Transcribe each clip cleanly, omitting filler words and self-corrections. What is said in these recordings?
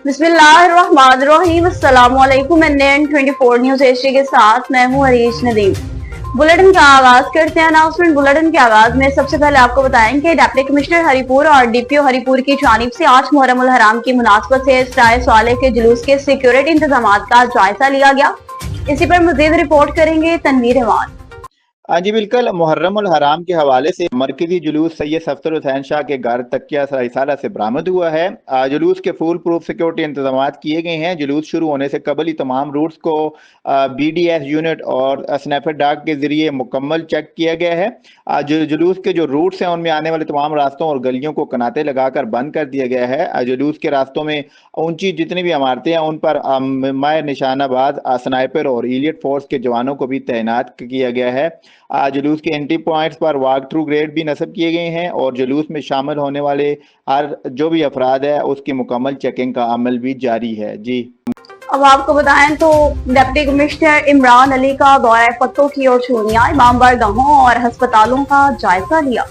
बिस्मिल्लाहिर्रहमानिर्रहीम। अस्सलामुअलैकुम। NN24 news Asia के साथ मैं हूँ हरीश नदीम। बुलेटिन का आगाज करते हैं। अनाउंसमेंट बुलेटिन के आगाज में सबसे पहले आपको बताएं कि डिप्टी कमिश्नर हरिपुर और DPO हरिपुर की जानिब से आज मुहर्रम उल हराम की मुनासबत से सराय साले के जुलूस के सिक्योरिटी इंतजाम का जायजा लिया गया। इसी पर मजीद रिपोर्ट करेंगे तनवीर रहमान। जी बिल्कुल, मुहर्रम उल हराम के हवाले से मरकजी जुलूस सैयद सफदर हुसैन शाह के घर तकिया सरायसाला से बरामद हुआ है। जुलूस के फुल प्रूफ सिक्योरिटी इंतजाम किए गए हैं। जुलूस शुरू होने से कबल ही तमाम रूट्स को BDS यूनिट और स्नैपर डाक के जरिए मुकम्मल चेक किया गया है। जुलूस के जो रूट्स हैं उनमें आने वाले तमाम रास्तों और गलियों को कनाते लगाकर बंद कर दिया गया है। जुलूस के रास्तों में ऊंची जितनी भी इमारतें हैं उन पर माहिर निशानाबाज, स्नाइपर और एलियट फोर्स के जवानों को भी तैनात किया गया है। जुलूस के एंट्री पॉइंट्स पर वॉक थ्रू ग्रेड भी नस्ब किए गए हैं और जुलूस में शामिल होने वाले हर जो भी अफराद है उसकी मुकम्मल चेकिंग का अमल भी जारी है। जी अब आपको बताएं तो डिप्टी कमिश्नर इमरान अली का दौरा फतों की और चूनिया इमाम बारगाहों और अस्पतालों का जायजा लिया।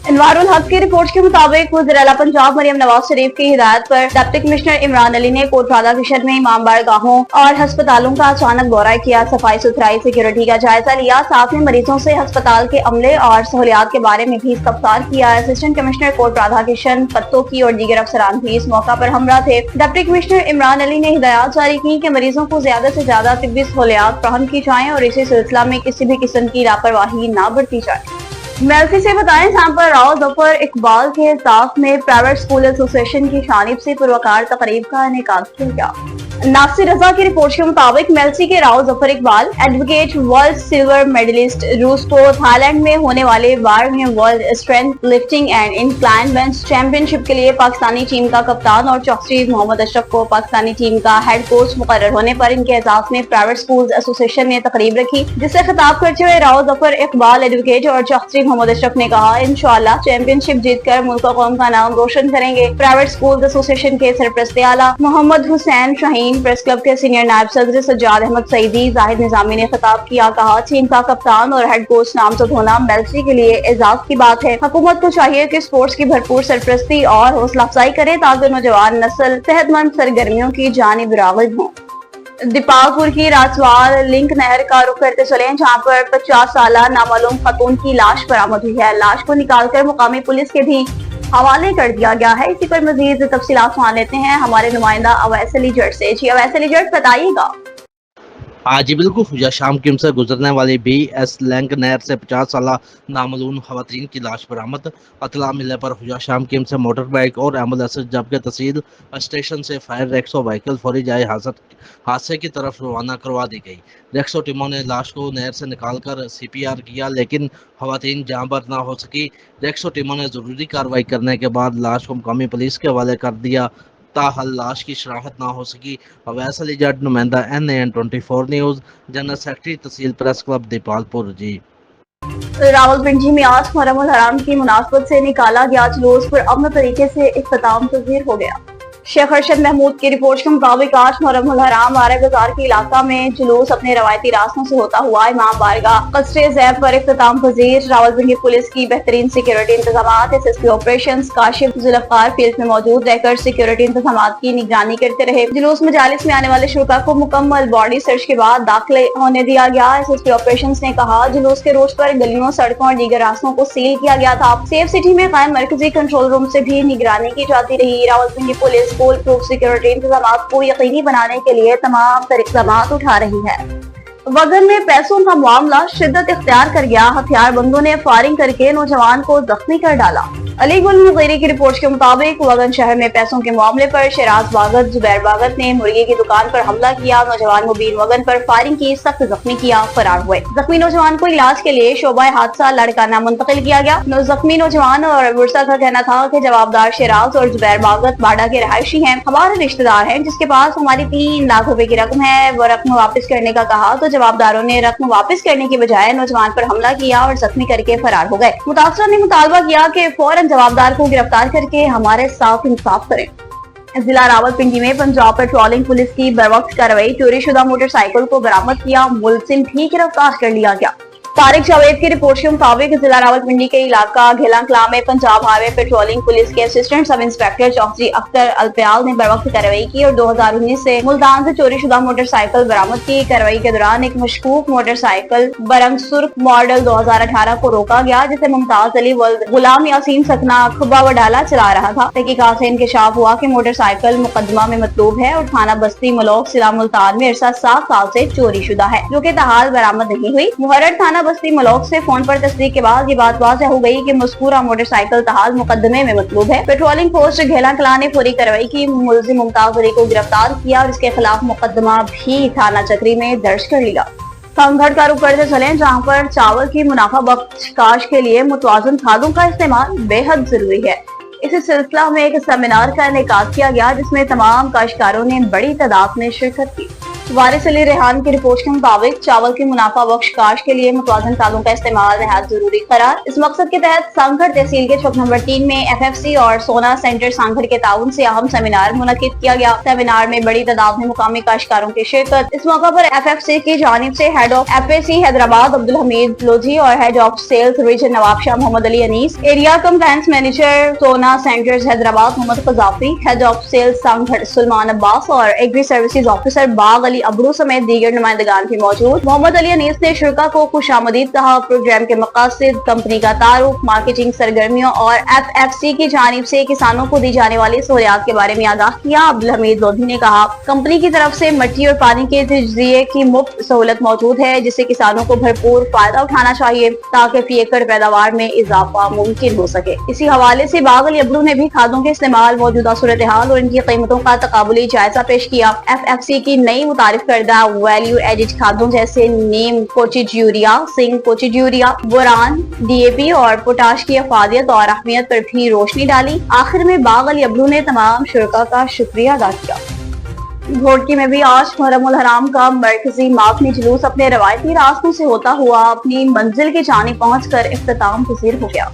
अनवारुल हक की रिपोर्ट के मुताबिक वज़ीर आला पंजाब मरियम नवाज शरीफ की हिदायत पर डिप्टी कमिश्नर इमरान अली ने कोट राधाकृष्ण में इमाम बारगाहों और अस्पतालों का अचानक दौरा किया, सफाई सुथराई सिक्योरिटी का जायजा लिया, साथ में मरीजों से अस्पताल के अमले और सहूलियात के बारे में भी इस्तफसार किया। असिस्टेंट कमिश्नर कोट राधाकृष्ण, फत्तो की और दीगर अफसरान भी इस मौका पर हमरा थे। डिप्टी कमिश्नर इमरान अली ने हिदायत जारी की कि मरीजों को ज्यादा से ज्यादा तिब्बी सहूलियात फराहम की जाए और इसी सिलसिला में किसी भी किस्म की लापरवाही न बरती जाए। मेल्सी से बताएं जहाँ पर राव जफर इकबाल के इल्ताफ में प्राइवेट स्कूल एसोसिएशन की जानिब से पुरवकार तकरीब का इनेकाद किया गया। नासिर रजा की रिपोर्ट के मुताबिक मेल्सी के Rao Zafar Iqbal advocate, world silver medalist, रूस को थाईलैंड में होने वाले 12वें world strength lifting and incline bench championship के लिए पाकिस्तानी टीम का कप्तान और चौधरी मोहम्मद अशरफ को पाकिस्तानी टीम का हेड कोच मुकर्रर होने पर इनके एजाज में प्राइवेट स्कूल एसोसिएशन ने तकरीब रखी, जिसे खिताब करते हुए राव जफर इकबाल एडवोकेट और चौधरी मोहम्मद अशरफ ने कहा, इंशाअल्लाह चैंपियनशिप जीतकर मुल्क और कौम का नाम रोशन करेंगे। प्राइवेट स्कूल एसोसिएशन के सरपरस्त आला मोहम्मद हुसैन शाहीन, प्रेस क्लब के सीनियर नायब सदर सज्जाद अहमद सईदी, जाहिद निजामी ने खिताब किया, कहा टीम का कप्तान और हेड कोच नामजद होना मेल्सी के लिए एजाज की बात है। हुकूमत को चाहिए कि स्पोर्ट्स की भरपूर सरपरस्ती और हौसला अफजाई करे ताकि नौजवान नस्ल सेहतमंद सरगर्मियों की जानिब राग़िब हो। दीपालपुर की राजवाल लिंक नहर का रुख करते चले जहां पर 50 साला नामालूम खतून की लाश बरामद हुई है। लाश को निकालकर मुकामी पुलिस के भी हवाले कर दिया गया है। इसी पर मजीद तफसीलात सुन लेते हैं हमारे नुमाइंदा अवैस अली जट से। जी अवैस अली जट, बताइएगा। आज बिल्कुल खुजा शाम किम से गुजरने वाली BS लिंक नहर से 50 साला नामालूम खवातीन की लाश बरामद। इत्तला मिलने पर खुजा शाम किम से मोटर बाइक और एम्बुलेंस जबकि तहसील स्टेशन से फायर रेक्सो व्हीकल फौरी जाए हादसे की तरफ रवाना करवा दी गई। रेक्सो टीमों ने लाश को नहर से निकालकर CPR किया लेकिन खवातीन जाँ पर ना हो सकी। रेक्सो टीमों ने जरूरी कार्रवाई करने के बाद लाश को मुकामी पुलिस के हवाले कर दिया, ताहल लाश की शनाख्त ना हो सकी। अवैस अली जट, नुमाइंदा NN24 न्यूज़, जनरल सेक्रेटरी तहसील प्रेस क्लब दीपालपुर। जी रावलपिंडी में आज मुहर्रम उल हराम की मुनासबत से निकाला गया जुलूस पर अमन तरीके से इख्तिताम पज़ीर हो गया। शेख अरशद महमूद की रिपोर्ट के मुताबिक आज मुहर्रम उल हराम आरए बाजार के इलाका में जुलूस अपने रवायती रास्तों से होता हुआ इमाम बारगाह कस्रे ज़ैब पर इख्तिताम पज़ीर। रावलपिंडी पुलिस की बेहतरीन सिक्योरिटी इंतजाम, SSP operation Kashif Zulfiqar field में मौजूद रहकर सिक्योरिटी इंतजाम की निगरानी करते रहे। जुलूस मजालिस में आने वाले शुरा को मुकम्मल बॉडी सर्च के बाद दाखिले होने दिया गया। SSP ऑपरेशन ने कहा, जुलूस के रोज पर गलियों, सड़कों और दीगर रास्तों को सील किया गया था। सेफ सिटी में कायम मरकजी कंट्रोल रूम से भी निगरानी की जाती रही। Rawalpindi police full proof security इंतजाम को यकीनी बनाने के लिए तमाम इक़दाम उठा रही है। वगन में पैसों का मामला शिद्दत इख्तियार कर गया। हथियारबंदों ने फायरिंग करके नौजवान को जख्मी कर डाला। अली गुल मुगीरी की रिपोर्ट के मुताबिक वगन शहर में पैसों के मामले पर शराज बागत, जुबैर बागत ने मुर्गी की दुकान पर हमला किया। नौजवान मुबीन वगन पर फायरिंग की, सख्त जख्मी किया, फरार हुए। जख्मी नौजवान को इलाज के लिए शोबा हादसा लाड़काना मुंतकिल किया गया। जख्मी नौजवान और बुरसा का कहना था कि जवाबदार शराज और जुबैर बागत बाड़ा के रहायशी हैं, हमारे रिश्तेदार हैं जिसके पास हमारी 3 लाख रुपए की रकम है। वो रकम वापस करने का कहा तो जवाबदारों ने रकम वापस करने की बजाय नौजवान पर हमला किया और जख्मी करके फरार हो गए। मुतासरा ने मुतालबा किया कि फौरन जवाबदार को गिरफ्तार करके हमारे साथ इंसाफ करें। जिला रावलपिंडी में पंजाब पेट्रोलिंग पुलिस की बरवक्त कार्रवाई, चोरी शुदा मोटरसाइकिल को बरामद किया, मुलजिम भी गिरफ्तार कर लिया गया। तारिक जावेद की रिपोर्ट के मुताबिक जिला रावलपिंडी के इलाका घेलांकला में पंजाब हाईवे पेट्रोलिंग पुलिस के assistant sub inspector Chaudhry Akhtar Alpyal ने बरवक्त कार्रवाई की और 2019 से मुल्तान से चोरी शुदा मोटरसाइकिल बरामद की। कार्रवाई के दौरान एक मशकूक मोटरसाइकिल बरंग सुर्ख मॉडल 2018 को रोका गया, जिसे मुमताज अली वल्द गुलाम यासीन सकना खुबा वडाला चला रहा था। तहकीकात से इंकशाफ हुआ कि मोटरसाइकिल मुकदमा में मतलूब है और थाना बस्ती मलोक जिला मुल्तान में अरसा 7 साल से चोरी शुदा है, जो कि ताहाल बरामद नहीं हुई। मुहर्रर थाना बस्ती मलोक से फोन पर तस्दीक के बाद ये बात वाज़ेह हो गई कि मज़कूरा मोटरसाइकिल ताहाल मुकदमे में मतलूब है। पेट्रोलिंग पोस्ट घेलांकला ने पूरी कार्रवाई की, मुलजिम मुमताज अली को गिरफ्तार किया और इसके खिलाफ मुकदमा भी थाना चक्री में दर्ज कर लिया। कामगढ़ का रुख करते चले, जहाँ पर चावल की मुनाफा बख्श काश के लिए मुतवाज़न खादों का इस्तेमाल बेहद जरूरी है। इस सिलसिला में एक सेमिनार का इनेकाद किया गया, जिसमें तमाम काश्तकारों ने बड़ी तादाद में शिरकत की। वारिस अली रेहान की रिपोर्ट के मुताबिक चावल की मुनाफा बख्श काश के लिए मुतवाज़न खादों का इस्तेमाल बेहद जरूरी करार। इस मकसद के तहत सांगढ़ तहसील के चौक नंबर 3 में FFC और सोना सेंटर सांगढ़ के ताउन से अहम सेमिनार मुनक्किद किया गया। सेमिनार में बड़ी तादाद में मुकामी काश्तकारों की शिरकत। इस मौका पर FFC की जानिब से head of FAC Hyderabad Abdul Hameed Lodhi और head of sales region Nawab Shah Mohammad Ali Anees, area compliance manager Sona centres Hyderabad Mohammad Qazafi, head of sales Sanghar Sulman Abbas और agri services officer Bagh Ali Abro समेत दीगर नुमाइंदगान भी मौजूद। मोहम्मद अली अनीस ने शुरा को खुशामदीद कहा। प्रोग्राम के मकासद, कंपनी का तारुफ, मार्केटिंग सरगर्मियों और FFC की जानिब से किसानों को दी जाने वाली सहूलियात के बारे में आगाह किया। अब्दुल हमीद लोधी ने कहा, कंपनी की तरफ से मिट्टी और पानी के तजज़िये की मुफ्त सहूलत मौजूद है, जिससे किसानों को भरपूर फायदा उठाना चाहिए ताकि फी एकड़ पैदावार में इजाफा मुमकिन हो सके। इसी हवाले से बाग अली अबरू ने भी खादों के इस्तेमाल, मौजूदा सूरत हाल और इनकी कीमतों का तकाबुली जायजा पेश किया। FFC की नई मुतारिफ करदा वैल्यू एडिड खादों जैसे neem coated urea, zinc coated urea, boron, DAP और पोटाश की अफादियत और अहमियत पर भी रोशनी डाली। आखिर में बाग अली अबरू ने तमाम शुरका का शुक्रिया अदा किया। घोटकी में भी आज मुहर्रम उल हराम का मरकजी मातमी जुलूस अपने रवायती रास्तों से होता हुआ अपनी मंजिल की जानिब पहुंचकर इख्तिताम पजीर हो गया।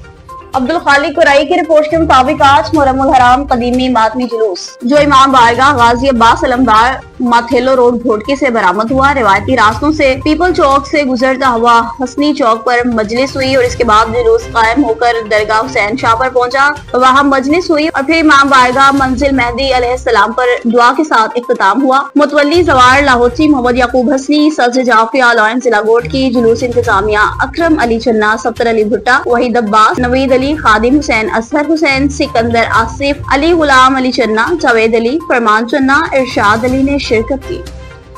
अब्दुल खालिक कुरैशी की रिपोर्ट के मुताबिक आज मुहर्रम उल हराम कदीमी मातमी जुलूस जो इमाम बारगाह गाजी अब्बास अलमदार माथेलो रोड घोटकी से बरामद हुआ। रिवायती रास्तों से पीपल चौक से गुजरता हुआ हसनी चौक पर मजलिस हुई और इसके बाद जुलूस कायम होकर दरगाह हुसैन शाह पर पहुंचा। वहां मजलिस हुई और फिर इमाम बारगाह मंजिल मेहदी अलैहिस्सलाम पर दुआ के साथ इख्तिताम हुआ। मुतवल्ली जवार लाहौरी मोहम्मद याकूब हसनी, सदर जाफिया लॉयंस जिला गोट की जुलूस इंतजामिया अकरम अली चन्ना, सफ्तर अली भुट्टा, वहीद अब्बास, नवीद अली, खादिम हुसैन, असहर हुसैन, सिकंदर आसिफ, अली गुलाम अली चन्ना, जावेद अली, फरमान चन्ना, इरशाद अली ने शिरकत की।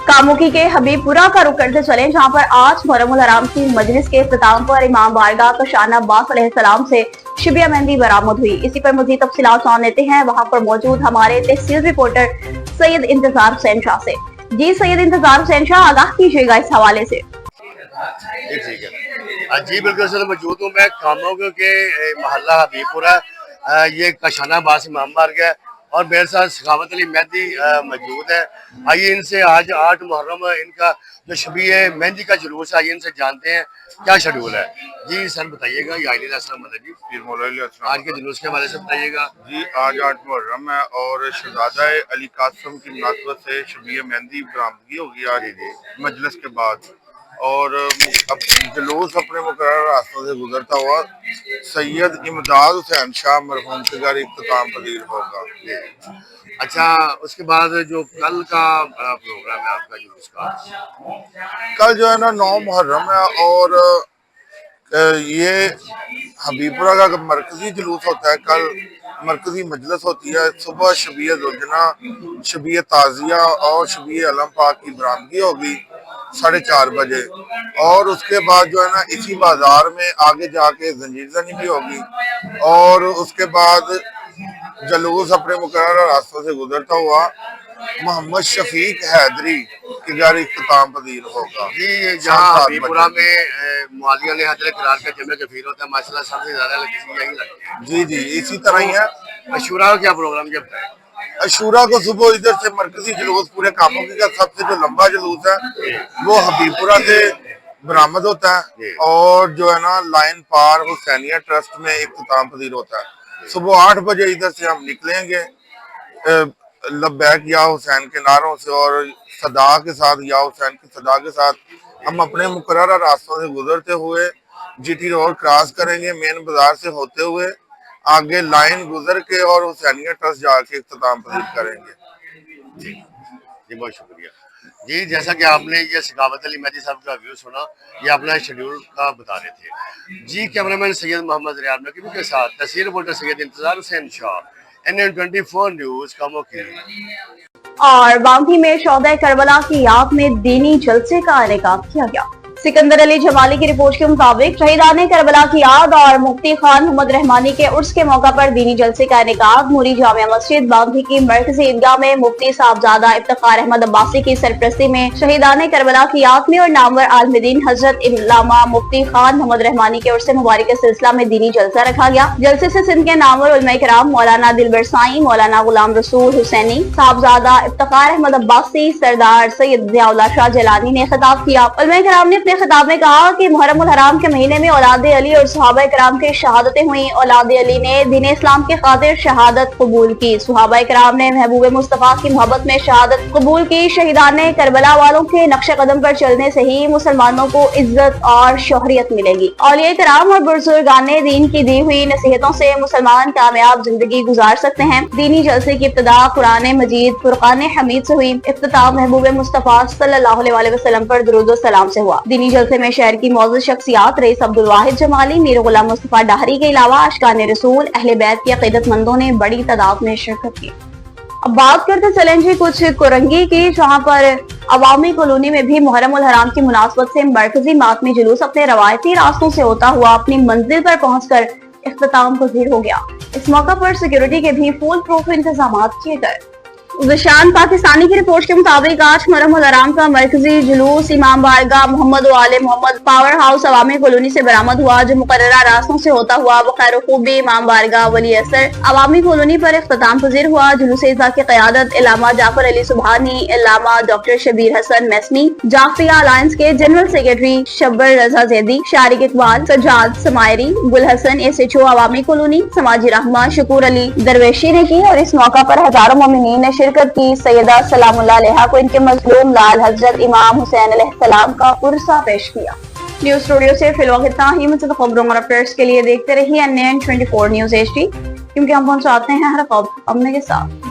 कामुकी के हबीबपुरा का रुख करते चले, जहाँ पर आज मुहर्रम उल हराम की मजलिस के इख्तिताम पर इमाम बारगाह कशाना अब्बास अलैहिस्सलाम से शिबिया मेहंदी बरामद हुई। इसी पर मजीद तफसीलात जान लेते हैं वहाँ पर मौजूद हमारे तहसील रिपोर्टर सैयद इंतजार हुसैन शाह से। जी सैयद इंतजार हुसैन शाह, आगाह कीजिएगा इस हवाले से। ठीक है जी, बिल्कुल सर मौजूद हूँ मैं कामों के मोहल्ला हबीबपुरा, ये कशाना अब्बास इमाम बारगाह और मेरे साथ सखावत अली मेहदी मौजूद है। आइए इनसे आज 8 मुहर्रम इनका जो शबीए मेहंदी का जुलूस है, आइए इनसे जानते हैं क्या शेड्यूल है। जी सर बताइएगा, ये आइली आज के जुलूस के हवाले से बताइएगा। जी आज 8 मुहर्रम है और शहजादा अली कासम की मुनासबत से शबीए मेहंदी बरामदगी होगी आज मजलिस के बाद, और अब जुलूस अपने मुकर्रर रास्तों से गुजरता हुआ सैयद इमदाद हुसैन शाह मरहूम के घर इख्तिताम पजीर होगा। अच्छा, उसके बाद जो कल का प्रोग्राम है आपका जुलूस का? कल जो है ना 9 मुहर्रम है और ये हबीबपुरा का मरकजी जुलूस होता है। कल मरकजी मजलिस होती है, सुबह शबीए जुलजना, शबीए ताजिया और शबीए अलम पाक की बरामदगी होगी 4:30 बजे, और उसके बाद जो है ना इसी बाजार में आगे जाके जंजीर जनी भी होगी और उसके बाद जुलूस अपने मुकर्रर रास्तों से गुजरता हुआ मोहम्मद शफीक हैदरी के घर इख्तिताम पजीर होगा। जी जहाँ हबीबपुरा में मुआलिया ने हजर करार का जमे कफीर होता है, माशाल्लाह सबसे ज्यादा यही लगता है। जी जी इसी तरह ही है। अशूरा का क्या प्रोग्राम जब है? अशूरा को सुबह इधर से मरकजी जुलूस पूरे कामों का सबसे जो लंबा जुलूस है वो हबीबपुरा से बरामद होता है और जो है ना लाइन पार हुसैनिया ट्रस्ट में इख्तिताम पजीर होता है। सुबह 8 बजे इधर से हम निकलेंगे लब्बैक या हुसैन के नारों से और सदा के साथ या हुसैन की सदा के साथ हम अपने मुकर्रर रास्तों से गुजरते हुए जीटी रोड क्रॉस करेंगे, मेन बाजार से होते हुए आगे लाइन गुजर के और हुसैनिया ट्रस्ट जाके इख्तिताम पजीर करेंगे। जी बहुत शुक्रिया जी। जैसा कि आपने ये सखावत अली मेहदी साहब का व्यू सुना, ये अपना शेड्यूल का बता रहे थे जी। कैमरामैन सैयद मोहम्मद रियाद नकीबी के साथ तस्वीर रिपोर्टर सैयद इंतजार हुसैन शाह, NN24 न्यूज का मुखिया। और बांकी में शौदा करबला की याद में दीनी जलसे का इनेकाद किया गया। सिकंदर अली जमाली की रिपोर्ट के मुताबिक शहीदान करबला की याद और मुफ्ती खान मोहम्मद रहमानी के उर्स के मौका पर दीनी जलसे का इनेकाद मूरी जामिया मस्जिद बांकी की मरकजी ईदगाह में मुफ्ती साहबजादा इफ्तिखार अहमद अब्बासी की सरपरस्ती में शहीदान करबला की याद में और नामवर आलमदीन हजरत इल्लामा मुफ्ती खान मोहम्मद रहमानी के उर्स मुबारक के सिलसिला में दीनी जलसा रखा गया। जलसे से सिंध के नामवर उलमा किराम मौलाना दिलबर साईं, मौलाना गुलाम रसूल हुसैनी, साहबजादा इफ्तिखार अहमद अब्बासी, सरदार सैयद ज़ियाउल्लाह शाह जिलानी ने खिताब किया। उलमा किराम ने अपने खिताब में कहा कि मुहर्रम उल हराम के महीने में औलाद अली और सहाबा किराम की शहादतें हुई। औलाद अली ने दीन इस्लाम के खातिर शहादत कबूल की। सहाबा किराम ने महबूब मुस्तफा की मोहब्बत में शहादत कबूल की। शहीदान करबला वालों के नक्शे कदम पर चलने से ही मुसलमानों को इज्जत और शोहरियत मिलेगी। औलिया किराम और बुजुर्गान दीन की दी हुई नसीहतों से मुसलमान कामयाब जिंदगी गुजार सकते हैं। दीनी जलसे की इब्तिदा कुरान मजीद फुरकान हमीद से हुई। इफ्तिताम महबूब मुस्तफा सल्लल्लाहु अलैहि वसल्लम पर दुरूद व सलाम से हुआ। दीनी जलसे में शहर की मौजूद शख्सियात रईस अब्दुल वाहिद जमाली, मीर गुलाम मुस्तफा डाहरी के अलावा अशकान रसूल, अहले बैत के अकीदतमंदों ने बड़ी तादाद में शिरकत की। अब बात करते चलें जी कुछ कुरंगी की, जहां पर अवामी कॉलोनी में भी मुहर्रम उल हराम की मुनासबत से मरकजी मातमी जुलूस अपने रवायती रास्तों से होता हुआ अपनी मंजिल पर पहुंचकर इख्तिताम पजीर हो गया। इस मौका पर सिक्योरिटी के भी फुल प्रूफ इंतजाम किए गए। विशान पाकिस्तानी की रिपोर्ट के मुताबिक आज मुहर्रम उल हराम का मरकजी जुलूस इमाम बारगाह मोहम्मद वाले मोहम्मद पावर हाउस अवामी कॉलोनी से बरामद हुआ, जो मुकर्ररा रास्तों से होता हुआ बखैर खूबी इमाम बारगाह वली असर अवामी कॉलोनी पर इख्तिताम पजीर हुआ। जुलूस इज़्ज़ा की क़यादत इल्लामा जाफर अली सुबहानी, इल्लामा डॉक्टर शबीर हसन मैसमी, जाफरिया अलायंस के जनरल सेक्रेटरी शब्बर रजा जैदी, शारिक इकबाल, सज्जाद समायरी, गुल हसन SHO अवामी कॉलोनी, समाजी रहमा शकूर अली दरवेशी ने की। और इस मौका पर हजारों मोमिनीन ने शिरकत की। सैयदा सलामुल्लाह अलैहा को इनके मज़लूम लाल हजरत इमाम हुसैन अलैहिस्सलाम का पुरसा पेश किया। न्यूज स्टूडियो से फिलहाल इतना ही। मुझसे खबरों और अपडेट्स के लिए देखते रहिए NN24 न्यूज HD, क्योंकि हम पहुंचाते हैं हर खबर अपने के साथ।